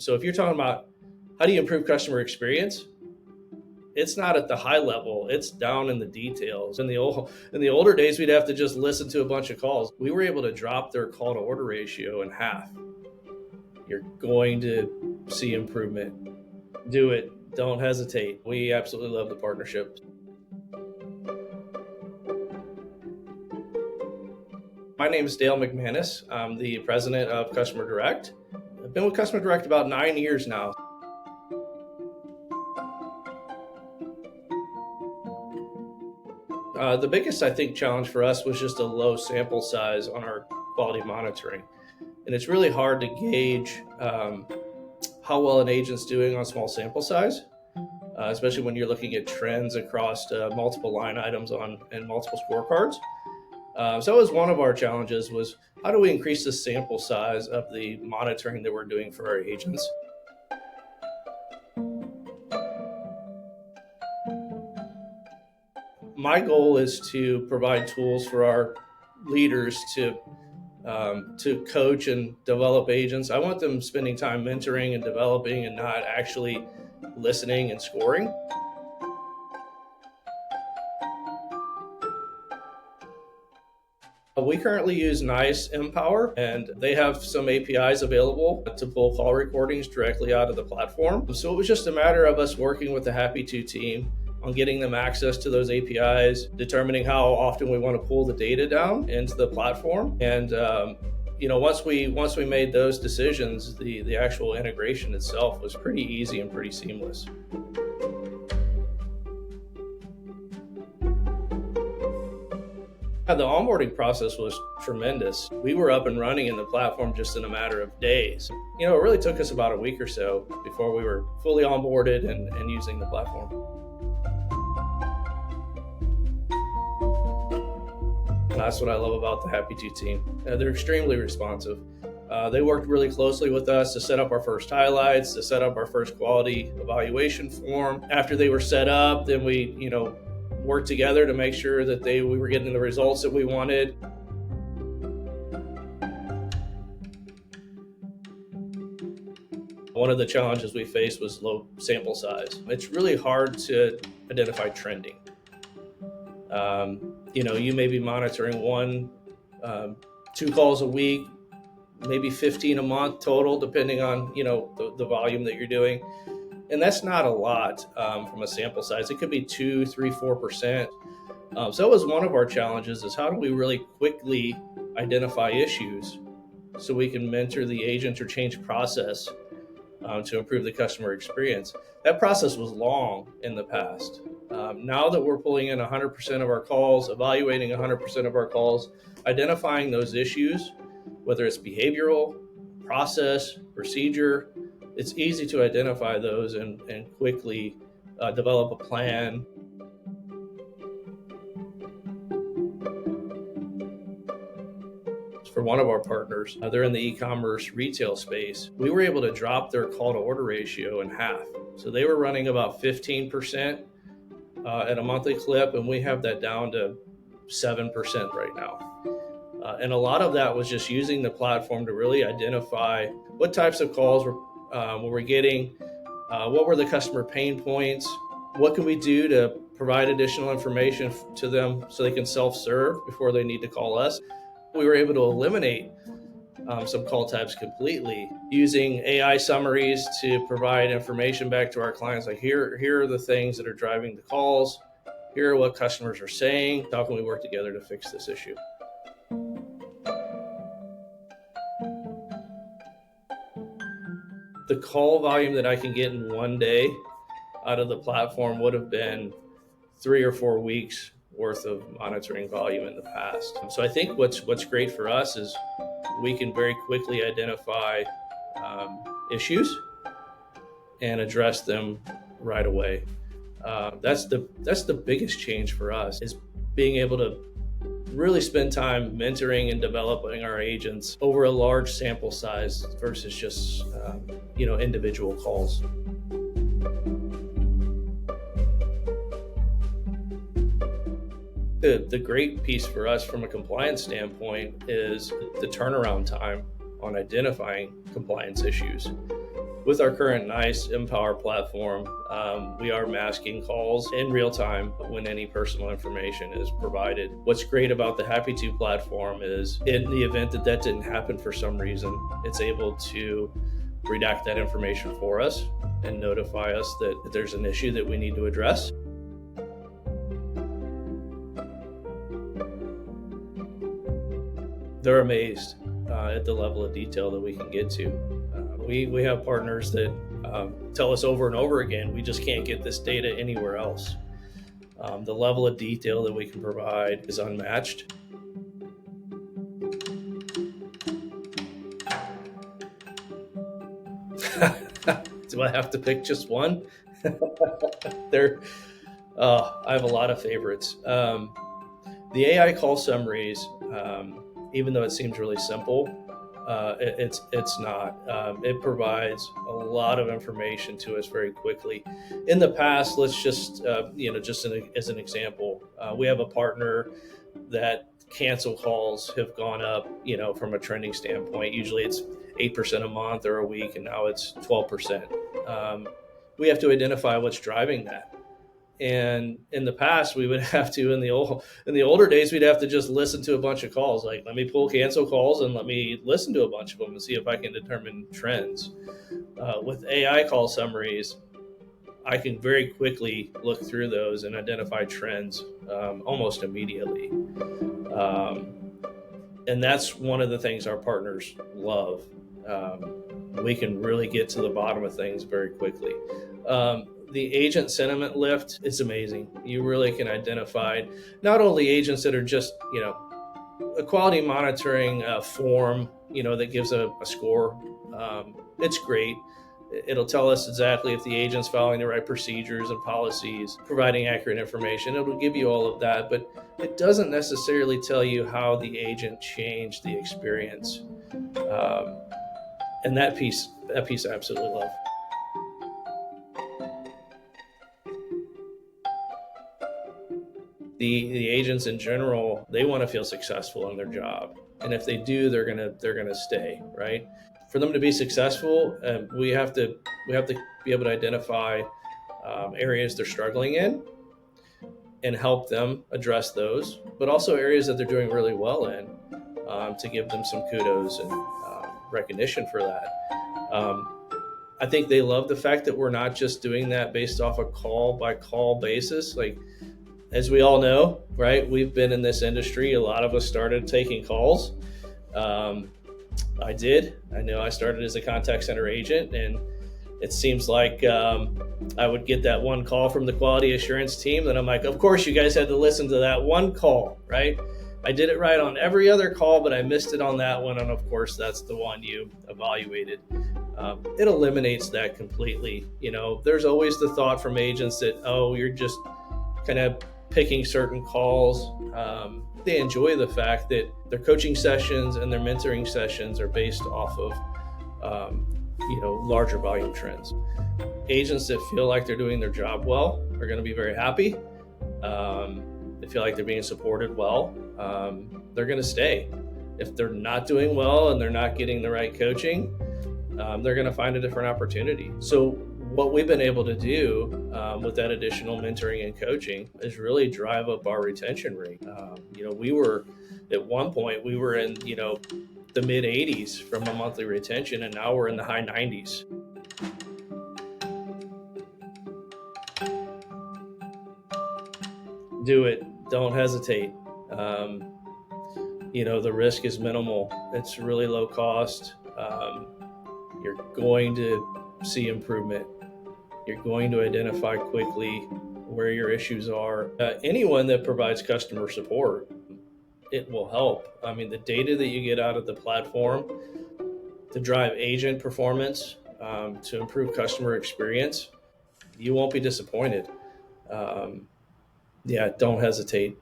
So if you're talking about how do you improve customer experience, it's not at the high level, it's down in the details. In the older days, we'd have to just listen to a bunch of calls. We were able to drop their call to order ratio in half. You're going to see improvement. Do it. Don't hesitate. We absolutely love the partnership. My name is Dale McManness. I'm the president of Customer Direct. I've been with Customer Direct about 9 years now. The biggest, I think, challenge for us was just a low sample size on our quality monitoring. And it's really hard to gauge how well an agent's doing on small sample size, especially when you're looking at trends across multiple line items and multiple scorecards. So it was one of our challenges was how do we increase the sample size of the monitoring that we're doing for our agents? My goal is to provide tools for our leaders to coach and develop agents. I want them spending time mentoring and developing and not actually listening and scoring. We currently use NICE Empower, and they have some APIs available to pull call recordings directly out of the platform. So it was just a matter of us working with the Happitu team on getting them access to those APIs, determining how often we want to pull the data down into the platform. And once we made those decisions, the actual integration itself was pretty easy and pretty seamless. The onboarding process was tremendous. We were up and running in the platform just in a matter of days. It really took us about a week or so before we were fully onboarded and using the platform. That's what I love about the Happitu team. They're extremely responsive. They worked really closely with us to set up our first highlights, to set up our first quality evaluation form. After they were set up, then we, worked together to make sure that we were getting the results that we wanted. One of the challenges we faced was low sample size. It's really hard to identify trending. You may be monitoring 2 calls a week, maybe 15 a month total, depending on, the volume that you're doing. And that's not a lot from a sample size. It could be 2, 3, 4%. So that was one of our challenges is how do we really quickly identify issues so we can mentor the agent or change process to improve the customer experience. That process was long in the past. Now that we're pulling in 100% of our calls, evaluating 100% of our calls, identifying those issues, whether it's behavioral, process, procedure, it's easy to identify those and quickly develop a plan. For one of our partners, they're in the e-commerce retail space. We were able to drop their call to order ratio in half. So they were running about 15% at a monthly clip, and we have that down to 7% right now. And a lot of that was just using the platform to really identify what types of calls we're getting, what were the customer pain points, what can we do to provide additional information to them so they can self-serve before they need to call us. We were able to eliminate some call types completely using AI summaries to provide information back to our clients. Like here are the things that are driving the calls. Here are what customers are saying. How can we work together to fix this issue? The call volume that I can get in one day out of the platform would have been 3 or 4 weeks worth of monitoring volume in the past. So I think what's great for us is we can very quickly identify issues and address them right away. That's the biggest change for us is being able to really spend time mentoring and developing our agents over a large sample size versus just individual calls. The great piece for us from a compliance standpoint is the turnaround time on identifying compliance issues. With our current NICE Empower platform, we are masking calls in real time when any personal information is provided. What's great about the Happitu platform is in the event that that didn't happen for some reason, it's able to redact that information for us and notify us that there's an issue that we need to address. They're amazed at the level of detail that we can get to. We have partners that tell us over and over again, we just can't get this data anywhere else. The level of detail that we can provide is unmatched. Do I have to pick just one? I have a lot of favorites. The AI call summaries, even though it seems really simple, it's not. It provides a lot of information to us very quickly. In the past, let's just as an example, we have a partner that cancel calls have gone up, from a trending standpoint. Usually it's 8% a month or a week, and now it's 12%. We have to identify what's driving that. And in the past, we would have to, in the older days, we'd have to just listen to a bunch of calls. Like, let me pull cancel calls and let me listen to a bunch of them and see if I can determine trends. With AI call summaries, I can very quickly look through those and identify trends almost immediately. And that's one of the things our partners love. We can really get to the bottom of things very quickly. The agent sentiment lift is amazing. You really can identify not only agents that are just, a quality monitoring form, that gives a score. It's great. It'll tell us exactly if the agent's following the right procedures and policies, providing accurate information. It'll give you all of that, but it doesn't necessarily tell you how the agent changed the experience. And that piece I absolutely love. The agents in general, they want to feel successful in their job, and if they do, they're gonna stay, right? For them to be successful, we have to be able to identify areas they're struggling in and help them address those, but also areas that they're doing really well in, to give them some kudos and recognition for that. I think they love the fact that we're not just doing that based off a call by call basis. Like, as we all know, right? We've been in this industry. A lot of us started taking calls. I did. I know I started as a contact center agent, and it seems like I would get that one call from the quality assurance team. And I'm like, of course, you guys had to listen to that one call, right? I did it right on every other call, but I missed it on that one. And of course, that's the one you evaluated. It eliminates that completely. There's always the thought from agents that, you're just kind of picking certain calls. They enjoy the fact that their coaching sessions and their mentoring sessions are based off of, larger volume trends. Agents that feel like they're doing their job well are going to be very happy. They feel like they're being supported well. They're going to stay. If they're not doing well and they're not getting the right coaching, they're going to find a different opportunity. So what we've been able to do with that additional mentoring and coaching is really drive up our retention rate. We were at one point in the mid 80s from a monthly retention, and now we're in the high 90s. Do it. Don't hesitate. The risk is minimal. It's really low cost. You're going to see improvement. You're going to identify quickly where your issues are. Anyone that provides customer support, it will help. I mean, the data that you get out of the platform to drive agent performance, to improve customer experience, you won't be disappointed. Don't hesitate.